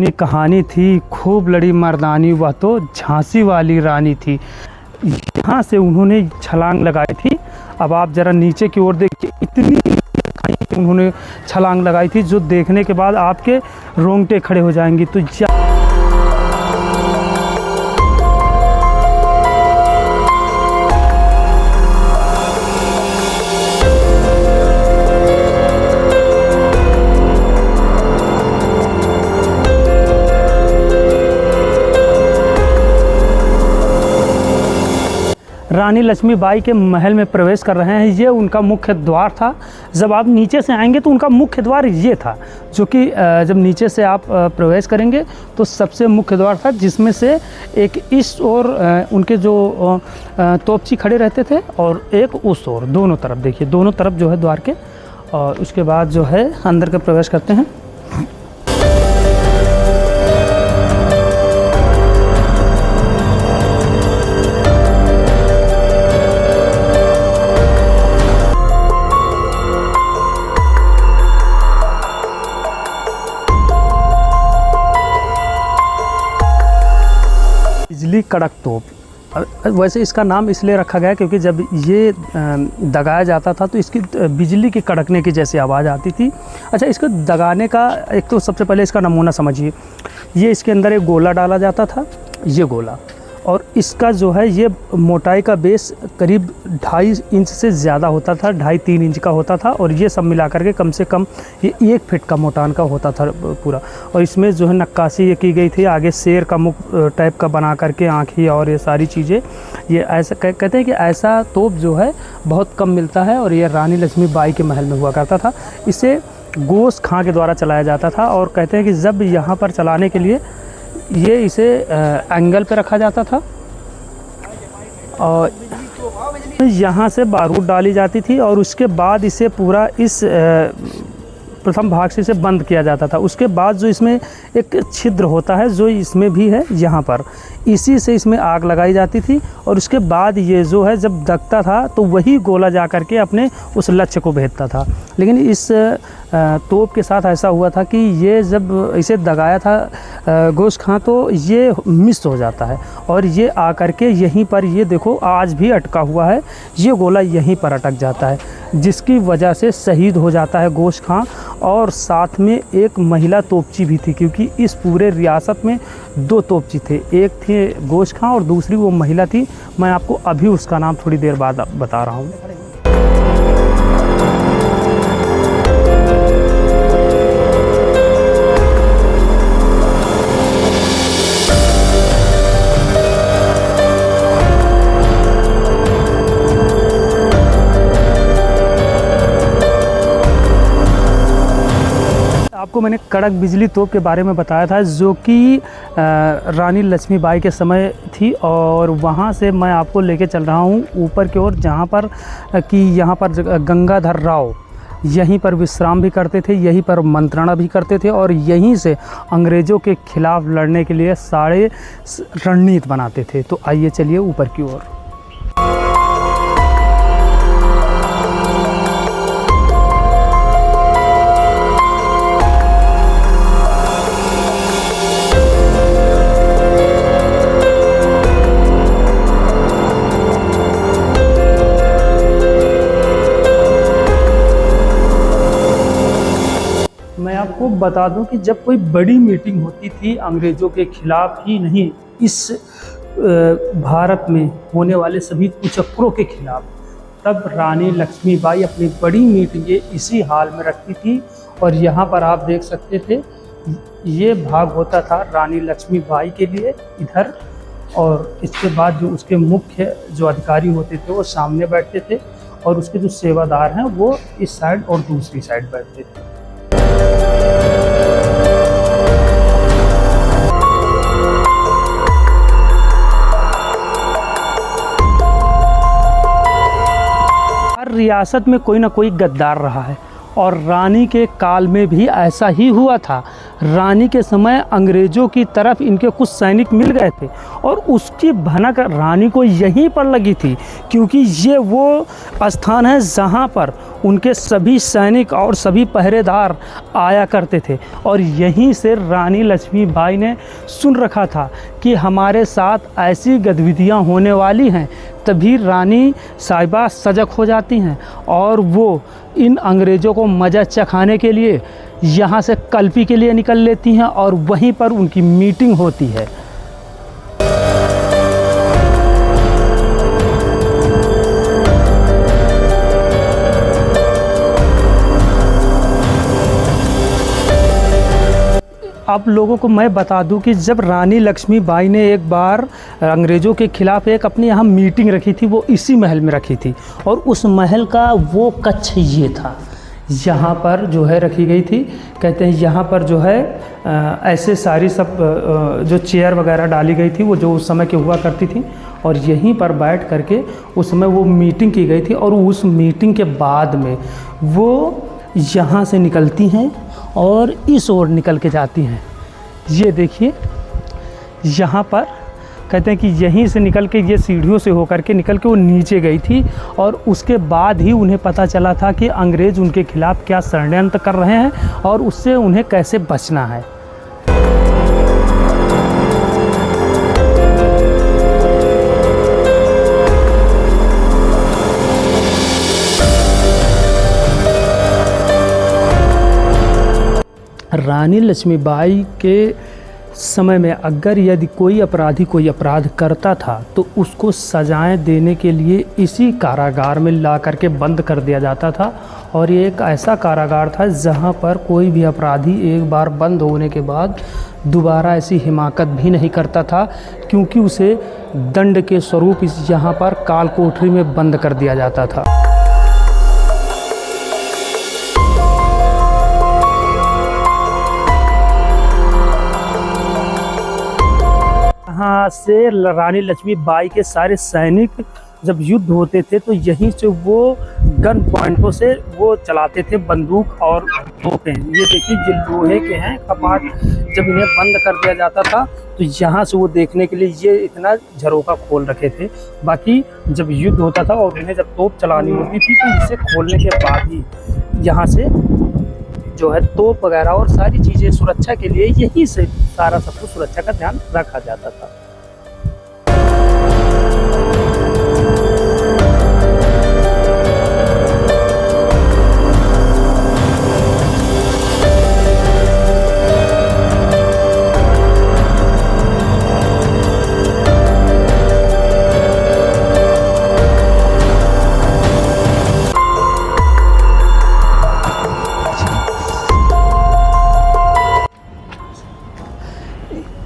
अपनी कहानी थी, खूब लड़ी मर्दानी, वह तो झांसी वाली रानी थी। यहाँ से उन्होंने छलांग लगाई थी। अब आप ज़रा नीचे की ओर देखिए, इतनी उन्होंने छलांग लगाई थी जो देखने के बाद आपके रोंगटे खड़े हो जाएंगी। तो रानी लक्ष्मीबाई के महल में प्रवेश कर रहे हैं। ये उनका मुख्य द्वार था। जब आप नीचे से आएंगे तो उनका मुख्य द्वार ये था, जो कि जब नीचे से आप प्रवेश करेंगे तो सबसे मुख्य द्वार था, जिसमें से एक इस ओर उनके जो तोपची खड़े रहते थे और एक उस ओर, दोनों तरफ देखिए, दोनों तरफ जो है द्वार के। और उसके बाद जो है अंदर का प्रवेश करते हैं। बिजली कड़क तोप, वैसे इसका नाम इसलिए रखा गया क्योंकि जब ये दगाया जाता था तो इसकी बिजली की कड़कने की जैसी आवाज़ आती थी। अच्छा, इसको दगाने का एक तो सबसे पहले इसका नमूना समझिए। ये इसके अंदर एक गोला डाला जाता था, ये गोला, और इसका जो है ये मोटाई का बेस करीब 2.5 इंच से ज़्यादा होता था, 2.5-3 इंच का होता था। और ये सब मिला करके कम से कम ये 1 फीट का मोटान का होता था पूरा। और इसमें जो है नक्काशी ये की गई थी, आगे शेर का मुख टाइप का बना करके, आँखें और ये सारी चीज़ें। ये ऐसा कहते हैं कि ऐसा तोप जो है बहुत कम मिलता है और ये रानी लक्ष्मीबाई के महल में हुआ करता था। इसे गोश खां के द्वारा चलाया जाता था। और कहते हैं कि जब यहाँ पर चलाने के लिए ये इसे एंगल पे रखा जाता था और यहाँ से बारूद डाली जाती थी और उसके बाद इसे पूरा इस प्रथम भाग से इसे बंद किया जाता था। उसके बाद जो इसमें एक छिद्र होता है, जो इसमें भी है यहाँ पर, इसी से इसमें आग लगाई जाती थी। और उसके बाद ये जो है जब दगता था तो वही गोला जा कर के अपने उस लक्ष्य को भेजता था। लेकिन इस तोप के साथ ऐसा हुआ था कि ये जब इसे दगाया था गोश खां तो ये मिस हो जाता है और ये आकर के यहीं पर, ये देखो आज भी अटका हुआ है, ये गोला यहीं पर अटक जाता है, जिसकी वजह से शहीद हो जाता है गोश खां। और साथ में एक महिला तोपची भी थी, क्योंकि इस पूरे रियासत में 2 तोपची थे, एक थे गोश खां और दूसरी वो महिला थी। मैं आपको अभी उसका नाम थोड़ी देर बाद बता रहा हूँ। आपको मैंने कड़क बिजली तोप के बारे में बताया था, जो कि रानी लक्ष्मीबाई के समय थी। और वहाँ से मैं आपको लेके चल रहा हूँ ऊपर की ओर, जहाँ पर कि यहाँ पर गंगाधर राव यहीं पर विश्राम भी करते थे, यहीं पर मंत्रणा भी करते थे और यहीं से अंग्रेज़ों के खिलाफ़ लड़ने के लिए सारे रणनीति बनाते थे। तो आइए चलिए ऊपर की ओर। मैं आपको बता दूं कि जब कोई बड़ी मीटिंग होती थी अंग्रेज़ों के खिलाफ ही नहीं, इस भारत में होने वाले सभी कुचक्रों के खिलाफ, तब रानी लक्ष्मीबाई अपनी बड़ी मीटिंगें इसी हाल में रखती थी। और यहाँ पर आप देख सकते थे, ये भाग होता था रानी लक्ष्मीबाई के लिए इधर, और इसके बाद जो उसके मुख्य जो अधिकारी होते थे वो सामने बैठते थे और उसके जो सेवादार हैं वो इस साइड और दूसरी साइड बैठते थे। हर रियासत में कोई ना कोई गद्दार रहा है और रानी के काल में भी ऐसा ही हुआ था। रानी के समय अंग्रेज़ों की तरफ इनके कुछ सैनिक मिल गए थे और उसकी भनक रानी को यहीं पर लगी थी, क्योंकि ये वो स्थान है जहाँ पर उनके सभी सैनिक और सभी पहरेदार आया करते थे। और यहीं से रानी लक्ष्मीबाई ने सुन रखा था कि हमारे साथ ऐसी गतिविधियाँ होने वाली हैं, तभी रानी साहिबा सजग हो जाती हैं और वो इन अंग्रेज़ों को मज़ा चखाने के लिए यहाँ से कल्पी के लिए निकल लेती हैं और वहीं पर उनकी मीटिंग होती है। आप लोगों को मैं बता दूं कि जब रानी लक्ष्मीबाई ने एक बार अंग्रेज़ों के ख़िलाफ़ एक अपनी यहाँ मीटिंग रखी थी, वो इसी महल में रखी थी और उस महल का वो कक्ष ये था, यहाँ पर जो है रखी गई थी। कहते हैं यहाँ पर जो है ऐसे सारी सब जो चेयर वगैरह डाली गई थी वो जो उस समय की हुआ करती थी और यहीं पर बैठ करके उस समय वो मीटिंग की गई थी। और उस मीटिंग के बाद में वो यहाँ से निकलती हैं और इस ओर निकल के जाती हैं। ये देखिए यहाँ पर कहते हैं कि यहीं से निकल के ये सीढ़ियों से होकर के निकल के वो नीचे गई थी और उसके बाद ही उन्हें पता चला था कि अंग्रेज़ उनके खिलाफ़ क्या षड्यंत्र कर रहे हैं और उससे उन्हें कैसे बचना है। रानी लक्ष्मीबाई के समय में अगर यदि कोई अपराधी कोई अपराध करता था तो उसको सजाएं देने के लिए इसी कारागार में ला करके बंद कर दिया जाता था। और ये एक ऐसा कारागार था जहां पर कोई भी अपराधी एक बार बंद होने के बाद दोबारा ऐसी हिमाकत भी नहीं करता था, क्योंकि उसे दंड के स्वरूप इस यहाँ पर काल कोठरी में बंद कर दिया जाता था। यहाँ से रानी लक्ष्मीबाई के सारे सैनिक जब युद्ध होते थे तो यहीं से वो गन पॉइंटों से वो चलाते थे बंदूक और तोपें। ये देखिए ये लोहे के हैं कपाट, जब इन्हें बंद कर दिया जाता था तो यहाँ से वो देखने के लिए ये इतना झरोका खोल रखे थे। बाकी जब युद्ध होता था और इन्हें जब तोप चलानी होती थी तो इसे खोलने के बाद ही यहाँ से जो है तोप वगैरह और सारी चीज़ें सुरक्षा के लिए यहीं से सारा सब कुछ सुरक्षा का ध्यान रखा जाता था।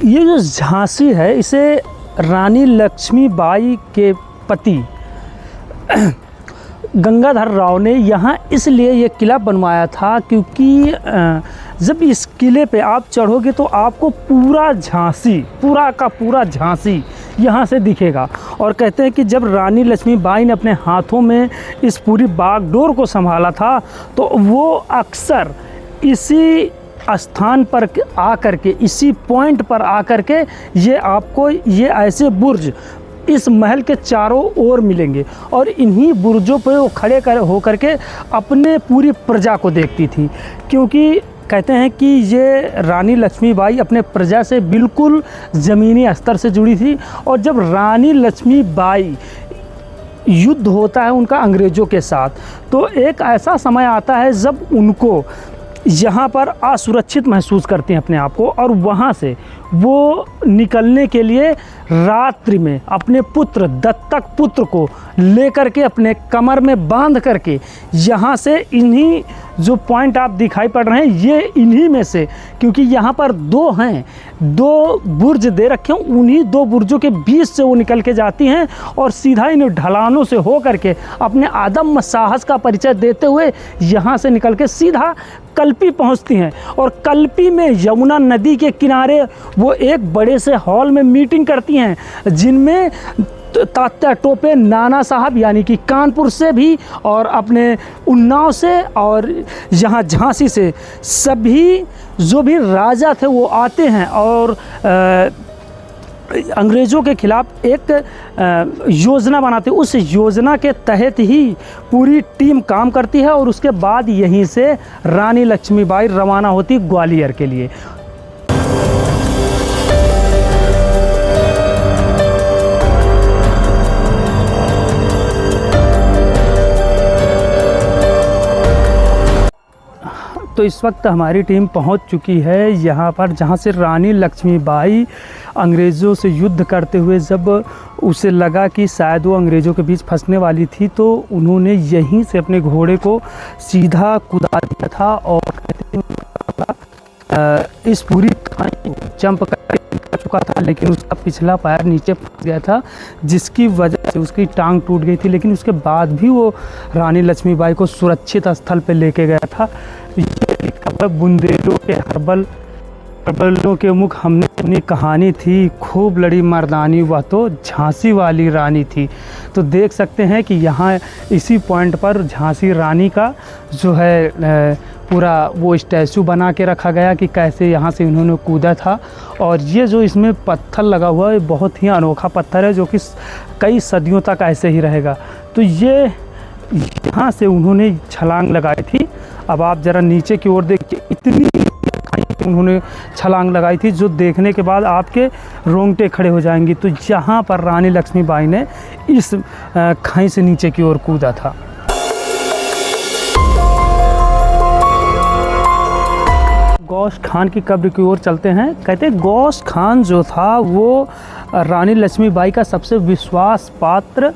ये जो झांसी है इसे रानी लक्ष्मीबाई के पति गंगाधर राव ने यहाँ इसलिए ये किला बनवाया था क्योंकि जब इस किले पे आप चढ़ोगे तो आपको पूरा झांसी, पूरा का पूरा झांसी यहाँ से दिखेगा। और कहते हैं कि जब रानी लक्ष्मीबाई ने अपने हाथों में इस पूरी बागडोर को संभाला था तो वो अक्सर इसी स्थान पर आकर के, इसी पॉइंट पर आकर के ये आपको ये ऐसे बुर्ज इस महल के चारों ओर मिलेंगे और इन्हीं बुर्जों पर वो खड़े होकर के अपने पूरी प्रजा को देखती थी। क्योंकि कहते हैं कि ये रानी लक्ष्मीबाई अपने प्रजा से बिल्कुल ज़मीनी स्तर से जुड़ी थी। और जब रानी लक्ष्मीबाई युद्ध होता है उनका अंग्रेज़ों के साथ, तो एक ऐसा समय आता है जब उनको यहाँ पर असुरक्षित महसूस करते हैं अपने आप को, और वहाँ से वो निकलने के लिए रात्रि में अपने पुत्र, दत्तक पुत्र को लेकर के अपने कमर में बांध करके यहाँ से, इन्हीं जो पॉइंट आप दिखाई पड़ रहे हैं ये इन्हीं में से, क्योंकि यहाँ पर दो हैं, दो बुर्ज दे रखे हैं, उन्हीं दो बुर्जों के बीच से वो निकल के जाती हैं और सीधा इन ढलानों से हो करके अपने आदम साहस का परिचय देते हुए यहाँ से निकल के सीधा कल्पी पहुँचती हैं। और कल्पी में यमुना नदी के किनारे वो एक बड़े से हॉल में मीटिंग करती हैं जिनमें तात्या टोपे, नाना साहब यानी कि कानपुर से भी, और अपने उन्नाव से, और यहाँ झांसी से, सभी जो भी राजा थे वो आते हैं और अंग्रेज़ों के ख़िलाफ़ एक योजना बनाते। उस योजना के तहत ही पूरी टीम काम करती है और उसके बाद यहीं से रानी लक्ष्मीबाई रवाना होती ग्वालियर के लिए। तो इस वक्त हमारी टीम पहुंच चुकी है यहाँ पर, जहाँ से रानी लक्ष्मीबाई अंग्रेज़ों से युद्ध करते हुए जब उसे लगा कि शायद वो अंग्रेज़ों के बीच फंसने वाली थी, तो उन्होंने यहीं से अपने घोड़े को सीधा कुदा दिया था और इस पूरी खाई जंप कर चुका था, लेकिन उसका पिछला पैर नीचे फंस गया था, जिसकी वजह से उसकी टांग टूट गई थी। लेकिन उसके बाद भी वो रानी लक्ष्मीबाई को सुरक्षित स्थल पर लेके गया था। बुंदेलों के हर्बलों के मुख हमने अपनी कहानी थी, खूब लड़ी मर्दानी वह तो झांसी वाली रानी थी। तो देख सकते हैं कि यहाँ इसी पॉइंट पर झांसी रानी का जो है पूरा वो स्टैचू बना के रखा गया कि कैसे यहाँ से इन्होंने कूदा था। और ये जो इसमें पत्थर लगा हुआ है बहुत ही अनोखा पत्थर है, जो कि कई सदियों तक ऐसे ही रहेगा। तो ये यहाँ से उन्होंने छलांग लगाई थी। अब आप ज़रा नीचे की ओर देखिए, इतनी उन्होंने छलांग लगाई थी जो देखने के बाद आपके रोंगटे खड़े हो जाएंगी। तो यहाँ पर रानी लक्ष्मीबाई ने इस खाई से नीचे की ओर कूदा था। गौस खान की कब्र की ओर चलते हैं। कहते हैं गौस खान जो था वो रानी लक्ष्मीबाई का सबसे विश्वास पात्र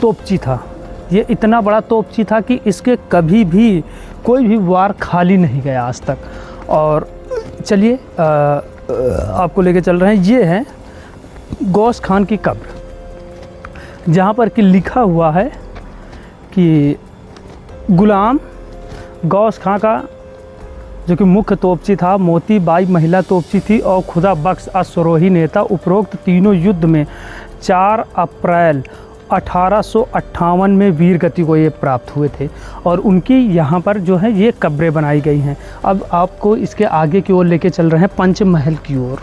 तोपची था। ये इतना बड़ा तोपची था कि इसके कभी भी कोई भी वार खाली नहीं गया आज तक। और चलिए आपको लेके चल रहे हैं। ये है गौस खान की कब्र, जहाँ पर कि लिखा हुआ है कि गुलाम गौस खान का जो कि मुख्य तोपची था, मोती बाई महिला तोपची थी और खुदा बख्श अश्वरोही नेता उपरोक्त तीनों युद्ध में 4 अप्रैल 1858 में वीर गति को ये प्राप्त हुए थे। और उनकी यहाँ पर जो है ये कब्रें बनाई गई हैं। अब आपको इसके आगे की ओर लेके चल रहे हैं पंचमहल की ओर।